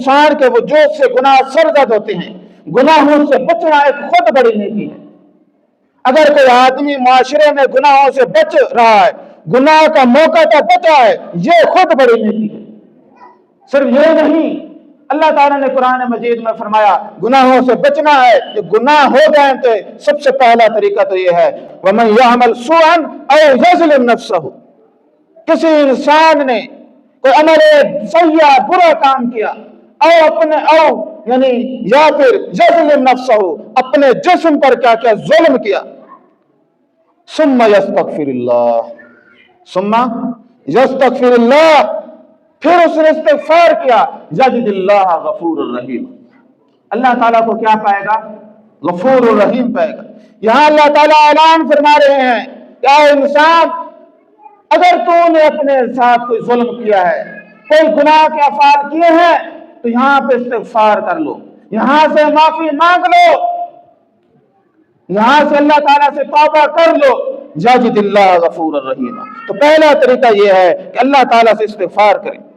انسان کے وجود سے گناہ سرزد ہوتے ہیں۔ گناہوں سے بچنا ایک خود بڑی نیکی ہے۔ اگر کوئی آدمی معاشرے میں گناہوں سے بچ رہا ہے، گناہ کا موقع تو بچا ہے، یہ خود بڑی نیکی ہے۔ صرف یہ نہیں، اللہ تعالیٰ نے قرآن مجید میں فرمایا گناہوں سے بچنا ہے۔ کہ گناہ ہو گئے تو سب سے پہلا طریقہ تو یہ ہے وَمَنْ يَعْمَلْ سُوءًا أَوْ يَظْلِمْ نَفْسَهُ، کسی انسان نے کوئی عمل سیئہ برا کام کیا، یعنی یا پھر یظلم نفسہ، اپنے جسم پر کیا کیا ظلم کیا، ثم یستغفر اللہ، ثم یستغفر اللہ، پھر اس نے استغفار کیا، یجد اللہ غفور الرحیم، اللہ تعالیٰ کو کیا پائے گا؟ غفور الرحیم پائے گا۔ یہاں اللہ تعالیٰ اعلان فرما رہے ہیں کہ اے انسان، اگر تو نے اپنے ساتھ کوئی ظلم کیا ہے، کوئی گناہ کے افعال کیے ہیں، تو یہاں پہ استغفار کر لو، یہاں سے معافی مانگ لو، یہاں سے اللہ تعالیٰ سے توبہ کر لو، یجد اللہ غفور الرحیم۔ تو پہلا طریقہ یہ ہے کہ اللہ تعالیٰ سے استغفار کریں۔